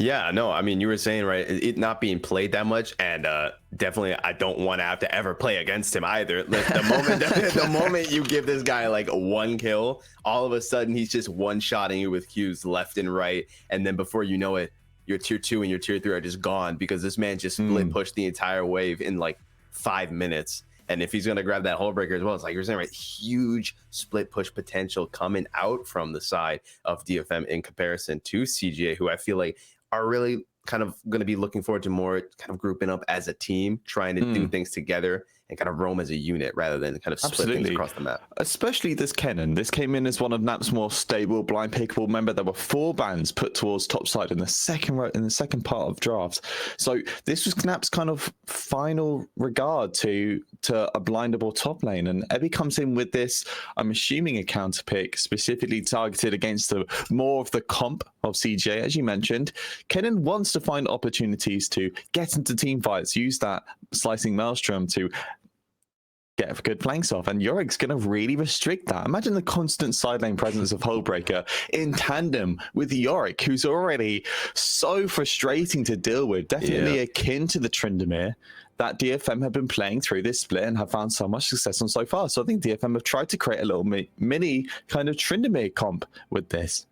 Yeah, no, I mean, you were saying, right, it not being played that much, and definitely I don't want to have to ever play against him either. Like, the moment the moment you give this guy like one kill, all of a sudden he's just one-shotting you with Qs left and right, and then before you know it, your tier 2 and your tier 3 are just gone because this man just split pushed the entire wave in like 5 minutes. And if he's going to grab that hull breaker as well, it's like you're saying, right, huge split push potential coming out from the side of DFM in comparison to CGA, who I feel like are really kind of going to be looking forward to more kind of grouping up as a team, trying to do things together and kind of roam as a unit rather than kind of split things across the map. Especially this Kennen. This came in as one of Nap's more stable, blind pickable. Remember, there were 4 bans put towards topside in the second part of drafts. So this was Nap's kind of final regard to a blindable top lane. And Ebby comes in with this, I'm assuming, a counter pick specifically targeted against the more of the comp of CJ, as you mentioned. Kennen wants to find opportunities to get into team fights, use that slicing maelstrom to get good flanks off, and Yorik's going to really restrict that. Imagine the constant side lane presence of Hullbreaker in tandem with Yorick, who's already so frustrating to deal with, definitely akin to the Tryndamere that DFM have been playing through this split and have found so much success on so far. So I think DFM have tried to create a little mini kind of Tryndamere comp with this.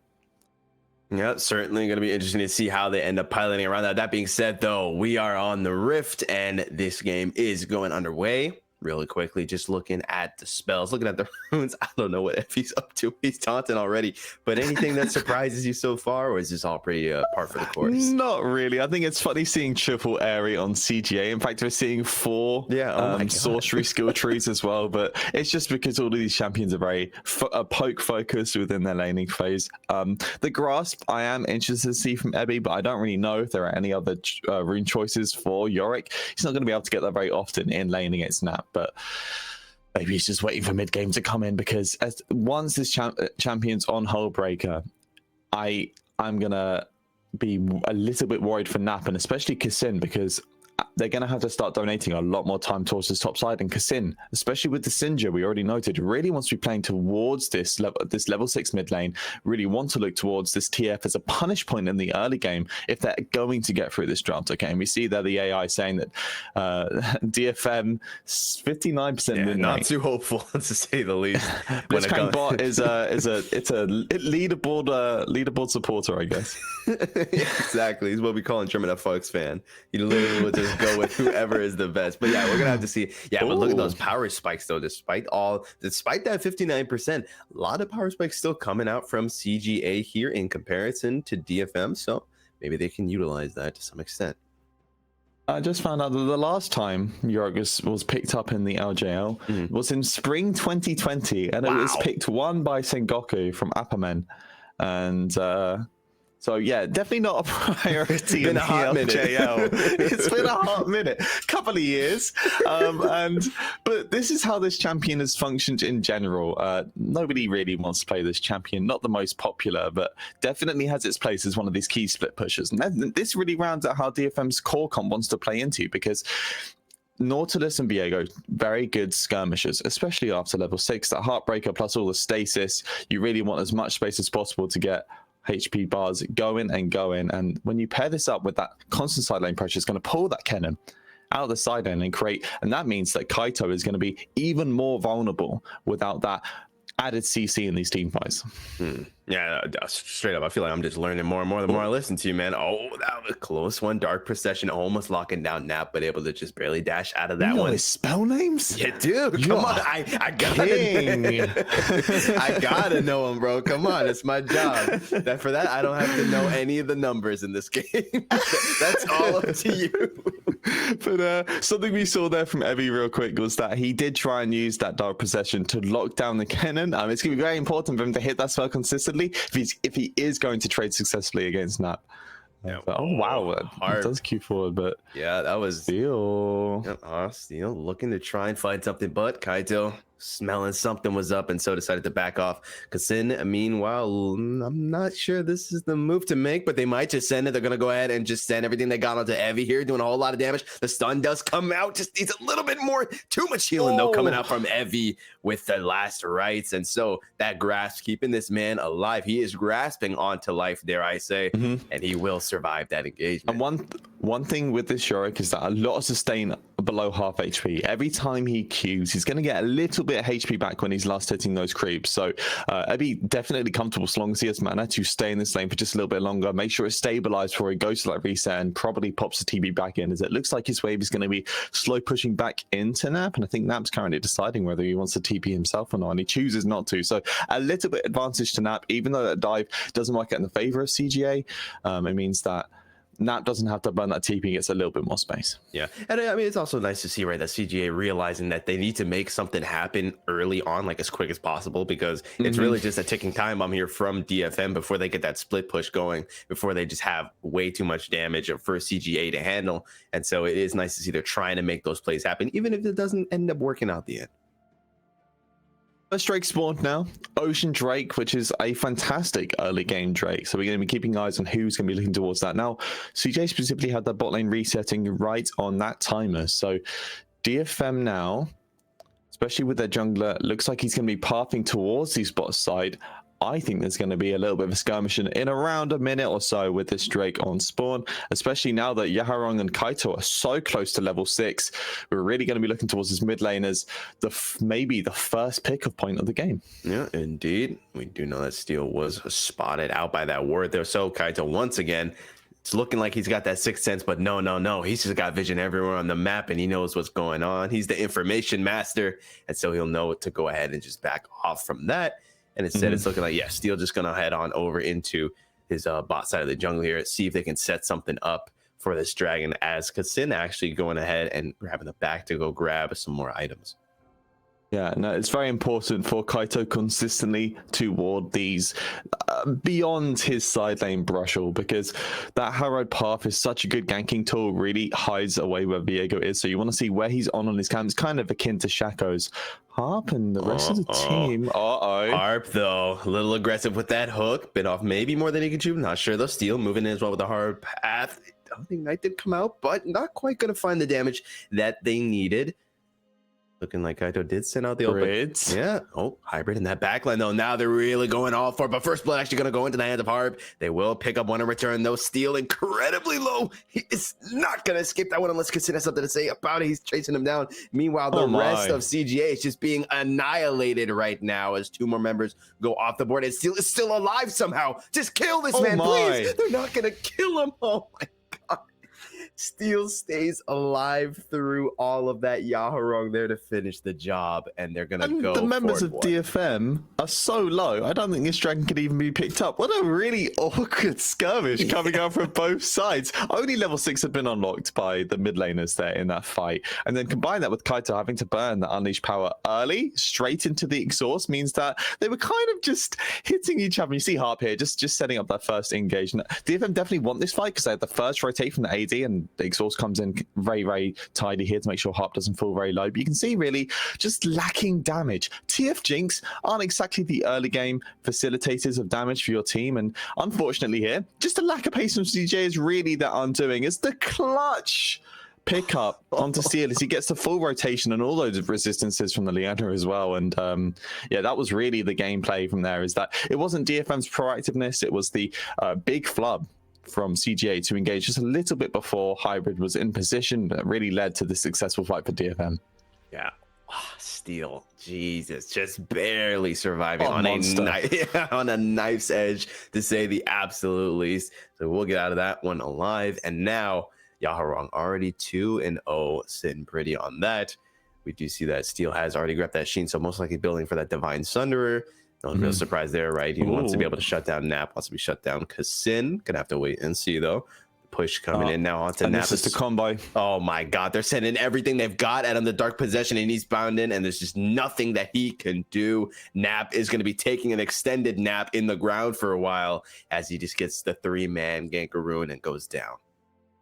Yeah, certainly going to be interesting to see how they end up piloting around that. That being said, though, we are on the Rift, and this game is going underway. Really quickly, just looking at the spells, looking at the runes. I don't know what Effie's up to. He's taunting already. But anything that surprises you so far, or is this all pretty par for the course? Not really. I think it's funny seeing triple Airy on CGA. In fact, we're seeing 4 sorcery skill trees as well. But it's just because all of these champions are very poke focused within their laning phase. The grasp, I am interested to see from Ebby, but I don't really know if there are any other rune choices for Yorick. He's not going to be able to get that very often in lane against Nap. But maybe he's just waiting for mid game to come in, because once this champion's on Hullbreaker, I'm gonna be a little bit worried for Nap, and especially Kassin, because they're going to have to start donating a lot more time towards this top side. And Kassin, especially with the Sinja, we already noted, really wants to be playing towards this level 6 mid lane, really want to look towards this TF as a punish point in the early game if they're going to get through this draft. Okay, and we see there the AI saying that DFM 59% not too hopeful to say the least. Blitzcrank bot is a leaderboard supporter, I guess. Exactly. He's what we call in German a Fox fan. He literally will just go with whoever is the best. But yeah, we're gonna have to see. Yeah, but look at those power spikes though. Despite that 59%, a lot of power spikes still coming out from CGA here in comparison to DFM. So maybe they can utilize that to some extent. I just found out that the last time Yorgus was picked up in the LJL was in spring 2020, and it was picked 1 by Sengoku from Appamen. And so yeah, definitely not a priority in the LJL. It's been a hot minute, couple of years. But this is how this champion has functioned in general. Nobody really wants to play this champion. Not the most popular, but definitely has its place as one of these key split pushers. And this really rounds out how DFM's core comp wants to play into, because Nautilus and Viego, very good skirmishers, especially after level 6. That Heartbreaker plus all the stasis, you really want as much space as possible to get HP bars going and going. And when you pair this up with that constant side lane pressure, it's going to pull that Kennen out of the side lane and create, and that means that Kaito is going to be even more vulnerable without that added CC in these team fights. Yeah, straight up, I feel like I'm just learning more and more the more I listen to you, man. Oh, that was a close one. Dark Procession almost locking down Nap, but able to just barely dash out of that one. His spell names? Yeah, dude, come on. I gotta know them, bro. Come on, it's my job. For that, I don't have to know any of the numbers in this game. That's all up to you. But something we saw there from Evie real quick was that he did try and use that Dark Procession to lock down the Kennen. It's going to be very important for him to hit that spell consistently if he is going to trade successfully against Nap. Yeah, wow, it does queue forward, but yeah, that was Steel. Steel looking to try and find something, but Kaito smelling something was up, and so decided to back off. Kassin, meanwhile, I'm not sure this is the move to make, but they might just send it. They're going to go ahead and just send everything they got onto Evie here, doing a whole lot of damage. The stun does come out, just needs a little bit more. Too much healing, though, coming out from Evie with the last rites. And so that grasp, keeping this man alive. He is grasping onto life, dare I say, and he will survive that engagement. And one thing with this Yorick is that a lot of sustain below half HP. Every time he Qs, he's going to get a little bit of HP back when he's last hitting those creeps. So I'd be definitely comfortable so long as he has mana to stay in this lane for just a little bit longer. Make sure it's stabilized before he goes to that reset and probably pops the TB back in, as it looks like his wave is going to be slow pushing back into Nap. And I think Nap's currently deciding whether he wants to TP himself or not, and he chooses not to. So a little bit advantage to Nap, even though that dive doesn't work out in the favor of CGA. It means that Nap doesn't have to burn that TP, gets a little bit more space. Yeah, and I mean, it's also nice to see, right, that CGA realizing that they need to make something happen early on, like as quick as possible, because it's really just a ticking time bomb here from DFM before they get that split push going, before they just have way too much damage for CGA to handle. And so it is nice to see they're trying to make those plays happen, even if it doesn't end up working out the end. First Drake spawned now, Ocean Drake, which is a fantastic early game Drake. So we're going to be keeping eyes on who's going to be looking towards that. Now, CJ specifically had that bot lane resetting right on that timer. So DFM now, especially with their jungler, looks like he's going to be pathing towards the bot side. I think there's going to be a little bit of a skirmish in around a minute or so with this Drake on spawn, especially now that Yaharong and Kaito are so close to level 6. We're really going to be looking towards this mid lane as maybe the first pick-up point of the game. Yeah, indeed. We do know that Steel was spotted out by that ward there. So Kaito, once again, it's looking like he's got that sixth sense, but no. He's just got vision everywhere on the map, and he knows what's going on. He's the information master, and so he'll know to go ahead and just back off from that. And instead, it's looking like, yeah, Steel just going to head on over into his bot side of the jungle here, see if they can set something up for this dragon, as Kassin actually going ahead and grabbing the back to go grab some more items. Yeah, no, it's very important for Kaito consistently to ward these beyond his side lane brushel, because that Harrowed Path is such a good ganking tool, really hides away where Viego is. So you want to see where he's on his camp. It's kind of akin to Shaco's. Harp and the rest of the team. Harp, though, a little aggressive with that hook. Bit off maybe more than he could chew. Not sure, though. Steel moving in as well with the hard path. I don't think Knight did come out, but not quite going to find the damage that they needed. Looking like Kaito did send out the open. Yeah. Oh, hybrid in that backline, though. Now they're really going all for it. But first blood actually going to go into the hands of Harp. They will pick up one in return, though. Steel incredibly low. He is not going to skip that one unless Kassin has something to say about it. He's chasing him down. Meanwhile, the rest of CGA is just being annihilated right now as two more members go off the board. And Steel is still alive somehow. Just kill this man, please. They're not going to kill him. Oh, my God. Steel stays alive through all of that. Yaharong there to finish the job, and they're gonna go. The members of DFM are so low. I don't think this dragon could even be picked up. What a really awkward skirmish coming out from both sides. Only level 6 had been unlocked by the mid laners there in that fight, and then combine that with Kaito having to burn the unleashed power early, straight into the exhaust, means that they were kind of just hitting each other. You see Harp here, just setting up that first engagement. DFM definitely want this fight because they had the first rotate from the AD, and the exhaust comes in very, very tidy here to make sure Harp doesn't fall very low. But you can see really just lacking damage. TF Jinx aren't exactly the early game facilitators of damage for your team. And unfortunately here, just a lack of pace from CJ is really that undoing. It's the clutch pick up onto Steel as he gets the full rotation and all those resistances from the Leander as well. And yeah, that was really the gameplay from there, is that it wasn't DFM's proactiveness, it was the big flub from CGA to engage just a little bit before Hybrid was in position that really led to the successful fight for DFM. Yeah. Steel, Jesus, just barely surviving on a knife's edge, to say the absolute least. So we'll get out of that one alive. And now Yaharong already 2-0, sitting pretty on that. We do see that Steel has already grabbed that Sheen, so most likely building for that Divine Sunderer. No real surprise there, right? He wants to be able to shut down Nap, wants to be shut down Kassin. Gonna have to wait and see, though. Push coming in now onto Nap. This is the combo. Oh my God, they're sending everything they've got at him, the Dark Possession, and he's bound in, and there's just nothing that he can do. Nap is going to be taking an extended nap in the ground for a while as he just gets the 3-man gankaroon and goes down.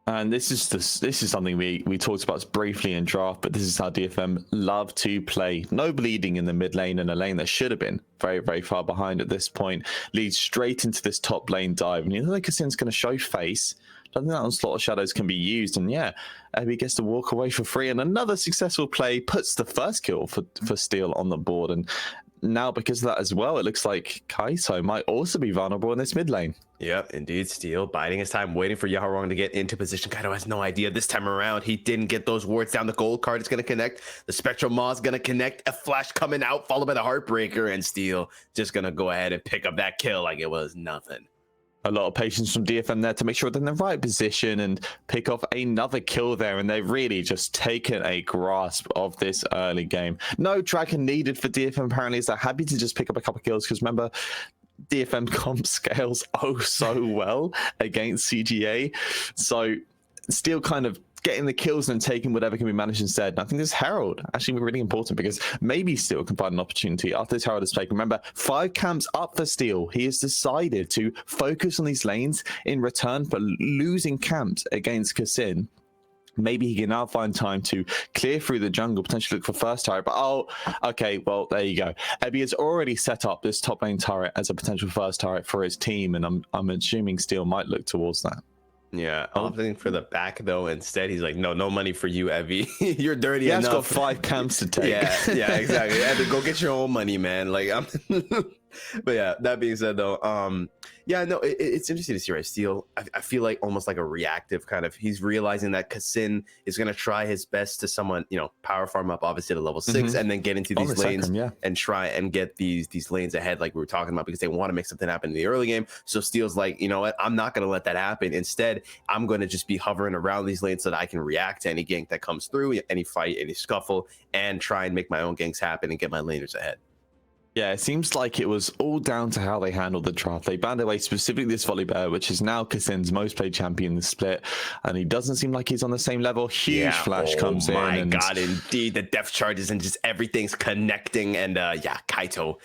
And this is something we talked about briefly in draft, but this is how DFM love to play. No bleeding in the mid lane, and a lane that should have been very, very far behind at this point leads straight into this top lane dive. And you know, like Kassin's going to show face. I think that Onslaught of Shadows can be used, and yeah, Abby gets to walk away for free. And another successful play puts the first kill for Steel on the board. And now, because of that as well, it looks like Kaito might also be vulnerable in this mid lane. Yep, indeed. Steel biding his time, waiting for Yaharong to get into position. Kaito has no idea this time around. He didn't get those wards down. The gold card is going to connect. The Spectral Maw is going to connect. A flash coming out, followed by the Heartbreaker, and Steel just going to go ahead and pick up that kill like it was nothing. A lot of patience from DFM there to make sure they're in the right position and pick off another kill there. And they've really just taken a grasp of this early game. No dragon needed for DFM apparently, as they're happy to just pick up a couple of kills. Because remember, DFM comp scales oh so well against CGA. So still kind of getting the kills and taking whatever can be managed instead. And I think this Herald actually really important, because maybe Steel can find an opportunity after this Herald is taken. Remember, 5 camps up for Steel. He has decided to focus on these lanes in return for losing camps against Kassin. Maybe he can now find time to clear through the jungle, potentially look for first turret. But oh, okay, well, there you go. Ebby has already set up this top lane turret as a potential first turret for his team, and I'm assuming Steel might look towards that. Yeah, opting for the back though. Instead, he's like, no money for you, Evie. You're dirty enough. He's got 5 camps to take. Yeah, exactly. Evie, go get your own money, man. Like, but yeah, that being said though, yeah, no, it's interesting to see, right? Steel, I feel like almost like a reactive kind of, he's realizing that Kassin is going to try his best to someone, you know, power farm up obviously to level 6 and then get into these lanes and try and get these lanes ahead like we were talking about, because they want to make something happen in the early game. So Steel's like, you know what, I'm not going to let that happen. Instead, I'm going to just be hovering around these lanes so that I can react to any gank that comes through, any fight, any scuffle, and try and make my own ganks happen and get my laners ahead. Yeah, it seems like it was all down to how they handled the draft. They banned away specifically this Volibear, which is now Kassin's most played champion in the split, and he doesn't seem like he's on the same level. Huge flash comes in. Oh my god, indeed. The depth charges and just everything's connecting, and yeah, Kaito,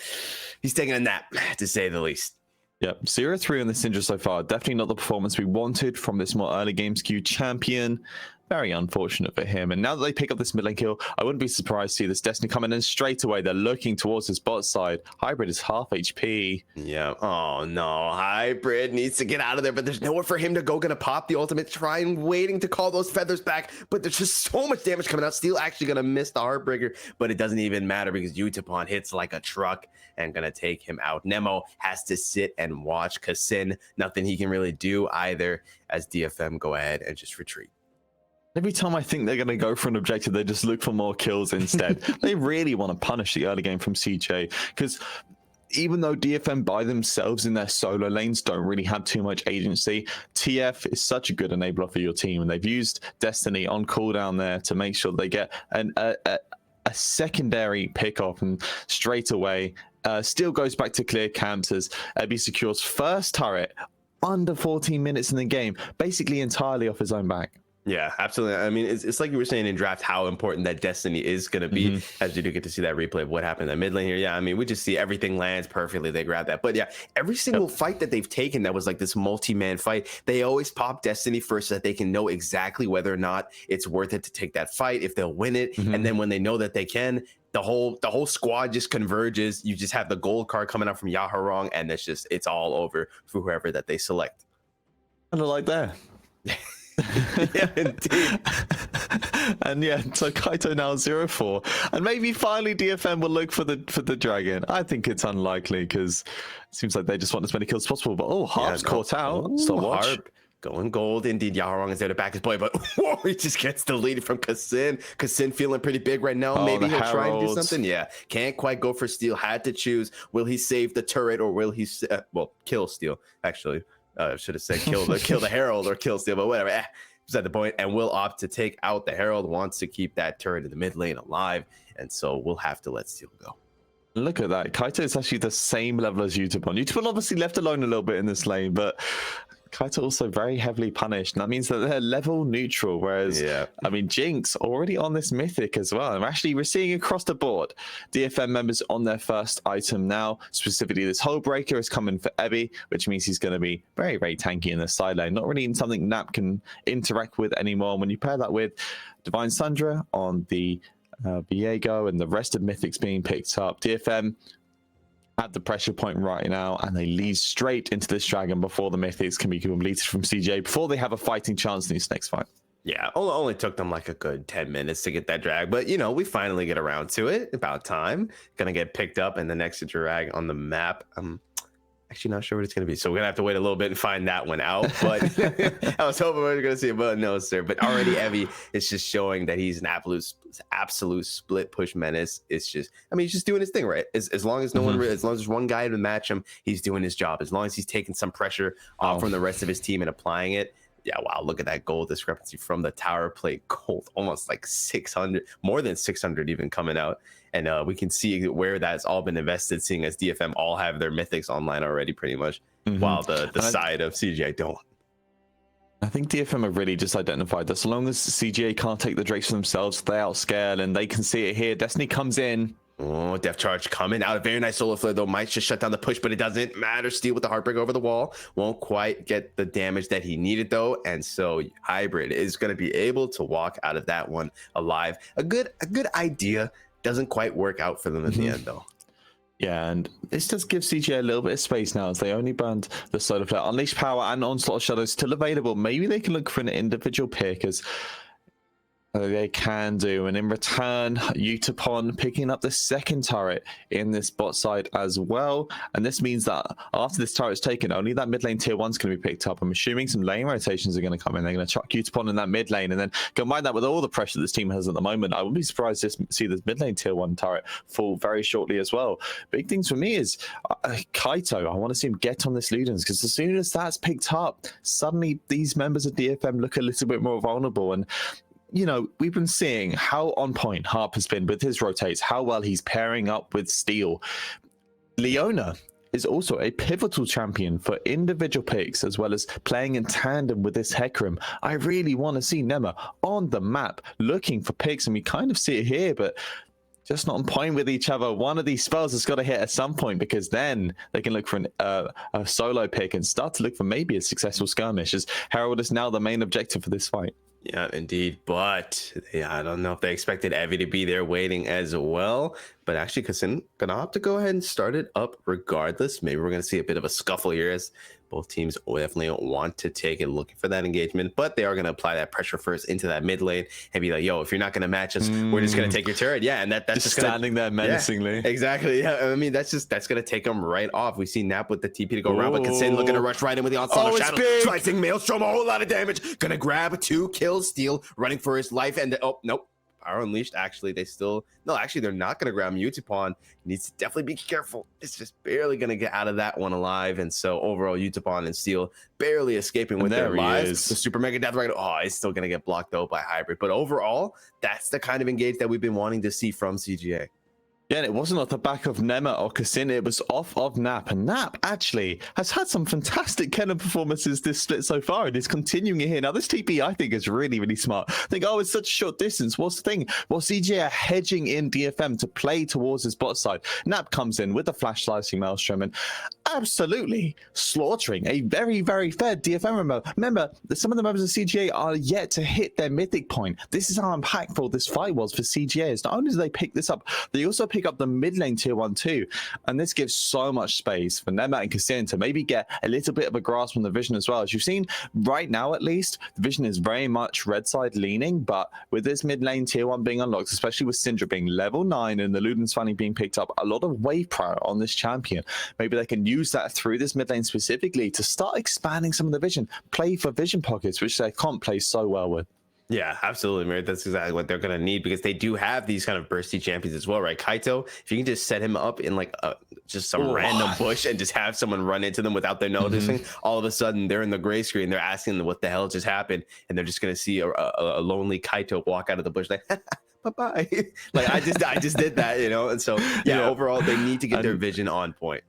he's taking a nap, to say the least. Yep, 0-3 on the Syndra so far. Definitely not the performance we wanted from this more early game skew champion. Very unfortunate for him. And now that they pick up this mid lane kill, I wouldn't be surprised to see this Destiny coming in straight away. They're looking towards his bot side. Hybrid is half HP. Yeah. Oh no, Hybrid needs to get out of there, but there's nowhere for him to go. Gonna pop the ultimate, trying, waiting to call those feathers back, but there's just so much damage coming out. Steel actually gonna miss the Heartbreaker, but it doesn't even matter because Utapon hits like a truck and gonna take him out. Nemo has to sit and watch Kassin. Nothing he can really do either, as DFM go ahead and just retreat. Every time I think they're going to go for an objective, they just look for more kills instead. They really want to punish the early game from CJ, because even though DFM by themselves in their solo lanes don't really have too much agency, TF is such a good enabler for your team, and they've used Destiny on cooldown there to make sure they get a secondary pick-off, and straight away Steel goes back to clear camps as Ebby secures first turret under 14 minutes in the game, basically entirely off his own back. Yeah, absolutely. I mean, it's like you were saying in draft, how important that Destiny is going to be, as you do get to see that replay of what happened in the mid lane here. Yeah, I mean, we just see everything lands perfectly. They grab that. But yeah, every single fight that they've taken that was like this multi-man fight, they always pop Destiny first so that they can know exactly whether or not it's worth it to take that fight, if they'll win it. And then when they know that they can, the whole squad just converges. You just have the gold card coming out from Yaharong, and it's all over for whoever that they select. Kind of like that. Yeah, indeed. And yeah, so Kaito now 0-4, and maybe finally DFM will look for the dragon. I think it's unlikely, because it seems like they just want as many kills as possible. But Harp's caught out. Stopwatch. Harp going gold. Indeed, Yaharong is there to back his boy, but whoa, he just gets deleted from Kassin. Kassin feeling pretty big right now. Maybe he'll try and do something. Yeah, can't quite go for Steel. Had to choose. Will he save the turret, or will he kill Steel? Actually, should have said kill the Herald or kill Steel, but whatever. At the point, and will opt to take out the Herald. Wants to keep that turret in the mid lane alive, and so we'll have to let Steel go. Look at that. Kaito is actually the same level as Utapon. Utapon obviously left alone a little bit in this lane, but Kaito also very heavily punished, and that means that they're level neutral, whereas, Yeah. I mean, Jinx already on this mythic as well. And actually, we're seeing across the board, DFM members on their first item now. Specifically, this Hull Breaker is coming for Ebby, which means he's going to be very, very tanky in the side lane. Not really something Nap can interact with anymore. When you pair that with Divine Sundra on the Viego and the rest of mythics being picked up, DFM at the pressure point right now, and they lead straight into this dragon before the mythics can be completed from CJ, before they have a fighting chance in this next fight. Yeah, only took them like a good 10 minutes to get that drag, but you know, we finally get around to it. About time. Gonna get picked up in the next drag on the map. I'm actually not sure what it's gonna be, so we're gonna have to wait a little bit and find that one out. But I was hoping we were gonna see it, but no, sir. But already Evie is just showing that he's an absolute split push menace. It's just, I mean, he's just doing his thing, right? As long as no one, as long as there's one guy to match him, he's doing his job. As long as he's taking some pressure off from the rest of his team and applying it. Yeah, wow, look at that gold discrepancy from the tower plate. Gold, almost like 600, more than 600 even coming out. And we can see where that's all been invested, seeing as DFM all have their mythics online already pretty much, while the side of CGI don't. I think DFM have really just identified that so long as CGA can't take the Drakes for themselves, they outscale, and they can see it here. Destiny comes in. Oh, Death Charge coming out. A very nice solar flare, though. Might just shut down the push, but it doesn't matter. Steal with the Heartbreak over the wall. Won't quite get the damage that he needed, though. And so Hybrid is going to be able to walk out of that one alive. A good idea. Doesn't quite work out for them in the end, though. Yeah, and this does give CGA a little bit of space now, as they only banned the solar flare. Unleash Power and Onslaught of Shadows still available. Maybe they can look for an individual pick, as they can do. And in return, Utapon picking up the second turret in this bot side as well. And this means that after this turret's taken, only that mid lane tier 1's going to be picked up. I'm assuming some lane rotations are going to come in. They're going to chuck Utapon in that mid lane, and then combine that with all the pressure this team has at the moment. I wouldn't be surprised to see this mid lane tier 1 turret fall very shortly as well. Big things for me is Kaito. I want to see him get on this Ludens, because as soon as that's picked up, suddenly these members of DFM look a little bit more vulnerable. And you know, we've been seeing how on point Harp has been with his rotates, how well he's pairing up with Steel. Leona is also a pivotal champion for individual picks, as well as playing in tandem with this Hecarim. I really want to see Nema on the map looking for picks, and we kind of see it here, but just not on point with each other. One of these spells has got to hit at some point, because then they can look for a solo pick and start to look for maybe a successful skirmish, as Herald is now the main objective for this fight. Yeah, indeed. But yeah, I don't know if they expected Evie to be there waiting as well. But actually, Kassin gonna opt to go ahead and start it up regardless. Maybe we're gonna see a bit of a scuffle here, as both teams definitely want to take it, looking for that engagement. But they are gonna apply that pressure first into that mid lane and be like, "Yo, if you're not gonna match us, we're just gonna take your turret." Yeah, and that's just standing there menacingly. Yeah, exactly. Yeah, I mean that's gonna take them right off. We see Nap with the TP to go around, but Kassin looking to rush right in with the onslaught of shadow, slicing Maelstrom, a whole lot of damage. Gonna grab 2 kills, Steel running for his life, and oh nope. Power Unleashed, actually, they're not going to grab Utapon. Needs to definitely be careful. It's just barely going to get out of that one alive. And so overall, Utapon and Steel barely escaping with their lives. The Super Mega Death Right. Oh, it's still going to get blocked out by Hybrid. But overall, that's the kind of engage that we've been wanting to see from CGA. Yeah, and it wasn't off the back of Nema or Kassin, it was off of Nap. And Nap actually has had some fantastic Kennen performances this split so far, and is continuing it here. Now, this TP, I think, is really, really smart. I think, oh, it's such a short distance. What's the thing? Well, CJ are hedging in DFM to play towards his bot side. Nap comes in with the flash slicing Maelstrom and absolutely slaughtering a very, very fair DFM member. Remember, some of the members of CGA are yet to hit their mythic point. This is how impactful this fight was for CGA. Not only do they pick this up, they also pick up the mid lane tier 1 too, and this gives so much space for Nema and Kassin to maybe get a little bit of a grasp on the vision as well. As you've seen right now, at least the vision is very much red side leaning, but with this mid lane tier 1 being unlocked, especially with Syndra being level 9 and the Ludens finally being picked up, a lot of wave power on this champion. Maybe they can use that through this mid lane specifically to start expanding some of the vision, play for vision pockets, which they can't play so well with. Yeah, absolutely, Mary. That's exactly what they're going to need, because they do have these kind of bursty champions as well, right? Kaito, if you can just set him up in like just some random bush and just have someone run into them without them noticing, all of a sudden they're in the gray screen. They're asking them what the hell just happened, and they're just going to see a lonely Kaito walk out of the bush like, bye-bye. Like, I just did that, you know? And so, yeah, overall, they need to get their vision on point.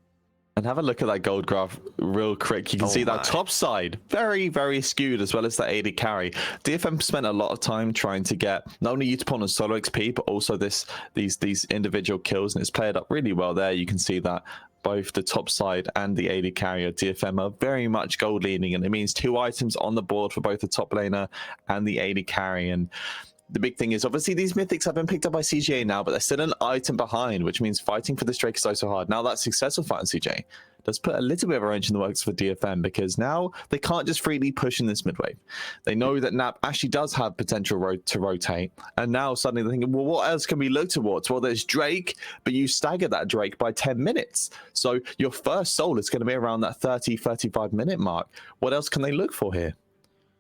And have a look at that gold graph real quick. You can see that top side very, very skewed, as well as the AD carry. DFM spent a lot of time trying to get not only Utapon and solo XP, but also these individual kills, and it's played up really well there. You can see that both the top side and the AD carrier DFM are very much gold leaning, and it means 2 items on the board for both the top laner and the AD carry. And the big thing is, obviously, these mythics have been picked up by CGA now, but they're still an item behind, which means fighting for this Drake is so hard. Now that successful fight on CGA does put a little bit of a wrench in the works for DFM, because now they can't just freely push in this mid wave. They know that Nap actually does have potential to rotate, and now suddenly they're thinking, well, what else can we look towards? Well, there's Drake, but you stagger that Drake by 10 minutes. So your first soul is going to be around that 30-35 minute mark. What else can they look for here?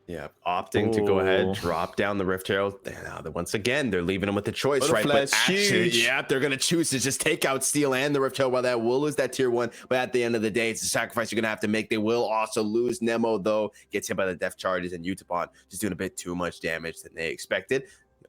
Yeah, opting to go ahead, drop down the Rift Herald. Once again, they're leaving them with the choice, right? But actually, yeah, they're going to choose to just take out Steel and the Rift Herald. While that will lose that tier 1, but at the end of the day, it's a sacrifice you're going to have to make. They will also lose Nemo, though. Gets hit by the death charges, and Utapon just doing a bit too much damage than they expected.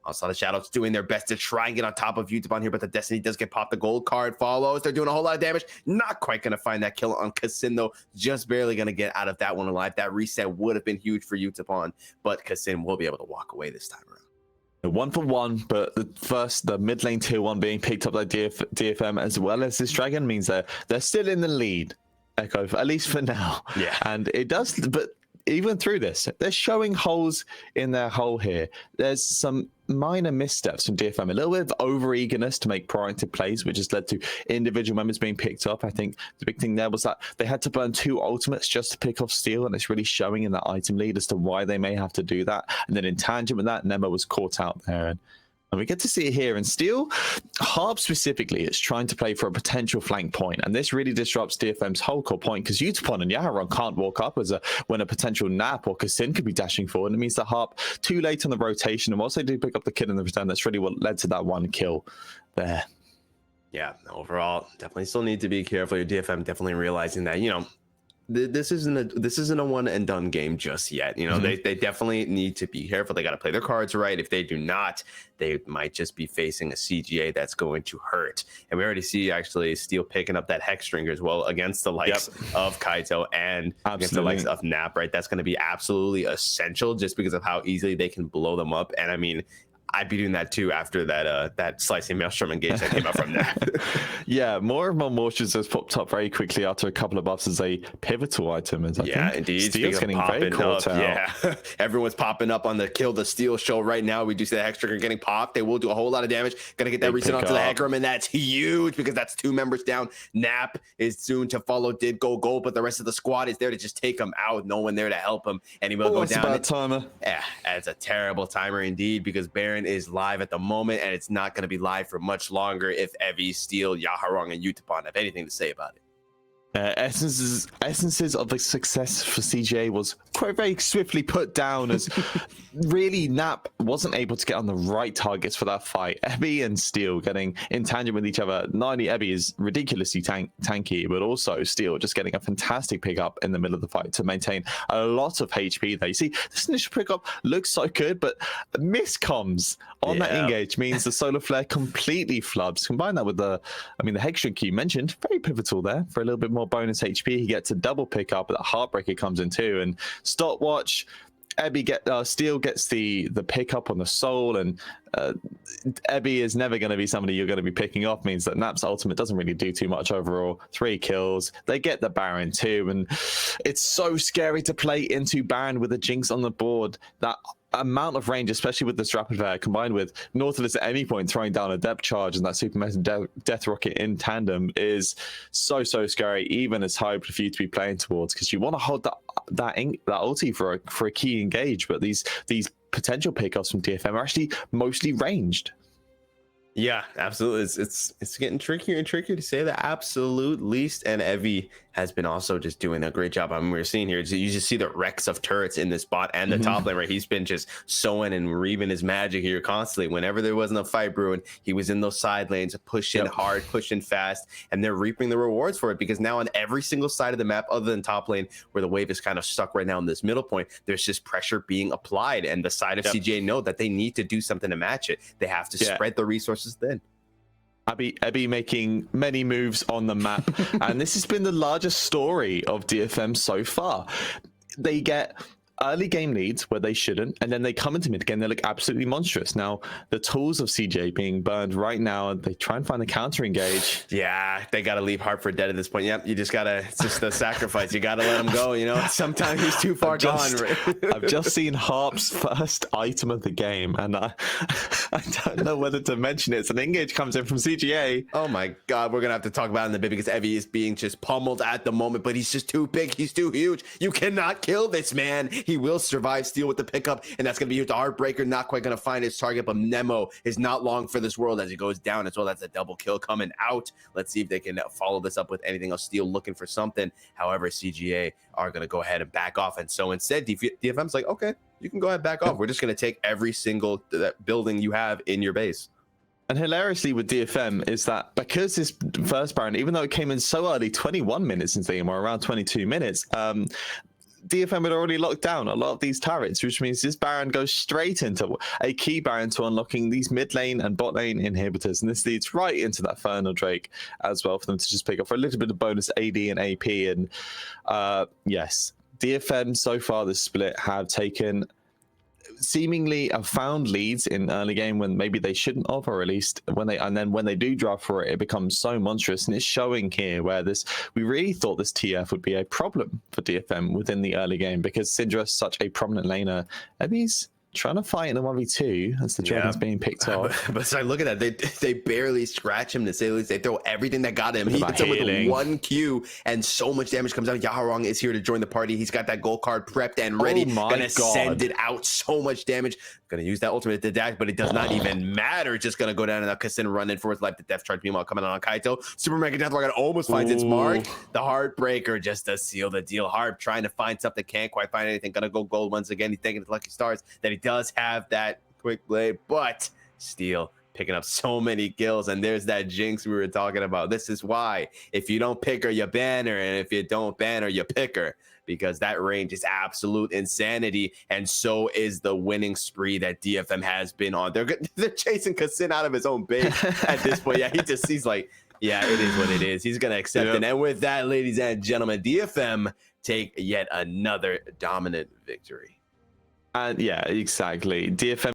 Also, the Shadows doing their best to try and get on top of Utapon here, but the Destiny does get popped. The gold card follows. They're doing a whole lot of damage. Not quite going to find that kill on Kassin, though. Just barely going to get out of that one alive. That reset would have been huge for Utapon, but Kassin will be able to walk away this time around. 1 for 1, but the mid lane tier 1 being picked up by DFM as well as this dragon means they're still in the lead, Echo, at least for now. Yeah. And it does, but even through this, they're showing holes in their hole here. There's some minor missteps from DFM, a little bit of over eagerness to make proactive plays, which has led to individual members being picked up. I think the big thing there was that they had to burn 2 ultimates just to pick off Steel, and it's really showing in that item lead as to why they may have to do that. And then in tangent with that, Nemo was caught out there. And we get to see it here. And Steel, Harp specifically, is trying to play for a potential flank point. And this really disrupts DFM's whole core point, because Utapon and Yaharon can't walk up when a potential Nap or Kassin could be dashing forward. And it means that Harp too late on the rotation. And once they do pick up the kill in the return, that's really what led to that 1 kill there. Yeah, overall, definitely still need to be careful. Your DFM definitely realizing that, this isn't a one and done game just yet. They definitely need to be careful. They got to play their cards right. If they do not, they might just be facing a CGA that's going to hurt. And we already see actually Steel picking up that Hex Stringer as well against the likes of Kaito and against the likes of Nap, right? That's going to be absolutely essential just because of how easily they can blow them up. And I mean, I'd be doing that too after that slicing maelstrom engage that came out from that. Yeah, more and more moistures has popped up very quickly after a couple of buffs as a pivotal item. Indeed. Steel's getting very caught out. Yeah, everyone's popping up on the Kill the Steel show right now. We do see the Hex Trigger getting popped. They will do a whole lot of damage. Gonna get that reset onto the Hecarim, and that's huge because that's 2 members down. Nap is soon to follow. Did go gold, but the rest of the squad is there to just take him out. No one there to help him, and he will go down. Bad timer. Yeah, it's a terrible timer indeed, because Baron is live at the moment, and it's not going to be live for much longer if Evie, Steel, Yaharong, and Utapon have anything to say about it. Essences of the success for CJ was quite very swiftly put down, as really Nap wasn't able to get on the right targets for that fight. Ebby and Steel getting in tangent with each other. Not only Ebby is ridiculously tanky, but also Steel just getting a fantastic pickup in the middle of the fight to maintain a lot of HP there. You see, this initial pickup looks so good, but miscoms on that engage means the solar flare completely flubs. Combine that with the Hex Shrink you mentioned, very pivotal there for a little bit more bonus HP. He gets a double pickup, but that Heartbreaker comes in too, and stopwatch. Steel gets the pickup on the soul, and Ebby is never going to be somebody you're going to be picking off. Means that Nap's ultimate doesn't really do too much overall. 3 kills. They get the Baron too, and it's so scary to play into Baron with a Jinx on the board. That amount of range, especially with this rapid fire, combined with Nautilus at any point throwing down a depth charge and that supermassive death rocket in tandem, is so scary, even as high for you to be playing towards, because you want to hold that ulti for a key engage. But these potential pickups from DFM are actually mostly ranged. Yeah, absolutely. It's getting trickier and trickier to say the absolute least. And Evie has been also just doing a great job. I mean, we're seeing here, you just see the wrecks of turrets in this bot and the top lane, right? He's been just sowing and reaving his magic here constantly. Whenever there wasn't a fight brewing, he was in those side lanes, pushing hard, pushing fast, and they're reaping the rewards for it, because now on every single side of the map, other than top lane, where the wave is kind of stuck right now in this middle point, there's just pressure being applied, and the side of CJ know that they need to do something to match it. They have to spread the resources then. Abby making many moves on the map, and this has been the largest story of DFM so far. They get early game leads where they shouldn't, and then they come into mid game, they look absolutely monstrous. Now, the tools of CJ being burned right now, they try and find a counter engage. Yeah, they got to leave Harp for dead at this point. Yep, you just got to, it's just the sacrifice. You got to let him go, you know? Sometimes he's too far gone. I've just seen Harp's first item of the game, and I don't know whether to mention it. So the engage comes in from CGA. Oh my God, we're going to have to talk about it in a bit because Evie is being just pummeled at the moment, but he's just too big. He's too huge. You cannot kill this man. He will survive, steal with the pickup, and that's going to be huge. The Heartbreaker not quite going to find his target, but Nemo is not long for this world as he goes down as well. That's a double kill coming out. Let's see if they can follow this up with anything else. Steel looking for something. However, CGA are going to go ahead and back off, and so instead DFM's like, okay, you can go ahead and back off. We're just going to take every single building you have in your base. And hilariously with DFM is that because this first Baron, even though it came in so early, 21 minutes into the game, or around 22 minutes, DFM had already locked down a lot of these turrets, which means this Baron goes straight into a key Baron to unlocking these mid lane and bot lane inhibitors. And this leads right into that Infernal Drake as well for them to just pick up for a little bit of bonus AD and AP. And yes, DFM so far this split have taken seemingly found leads in early game when maybe they shouldn't have, or at least when they do draft for it, it becomes so monstrous. And it's showing here where we really thought this TF would be a problem for DFM within the early game because Syndra is such a prominent laner. Ebbie's trying to fight in a 1v2 as the dragon's being picked off. But so I look at that, they barely scratch him, to say the least. They throw everything that got him. He hits him with one Q, and so much damage comes out. Yaharong is here to join the party. He's got that gold card prepped and ready. Gonna send it out. So much damage. Gonna use that ultimate to dash, but it does not even matter. Just gonna go down and now Kassin running for his life. The death charge meanwhile coming on Kaito. Super Mega Deathlock almost finds its mark. The Heartbreaker just to seal the deal. Harp trying to find something, can't quite find anything. Gonna go gold once again. He's thinking it's lucky stars that he does have that quick blade, but Steel picking up so many kills, and there's that jinx we were talking about. This is why if you don't pick her, you ban her, and if you don't ban her, you pick her, because that range is absolute insanity, and so is the winning spree that DFM has been on. They're chasing Kassin out of his own base at this point. Yeah, he's like, yeah, it is what it is. He's gonna accept it. And with that, ladies and gentlemen, DFM take yet another dominant victory. And yeah, exactly. DFM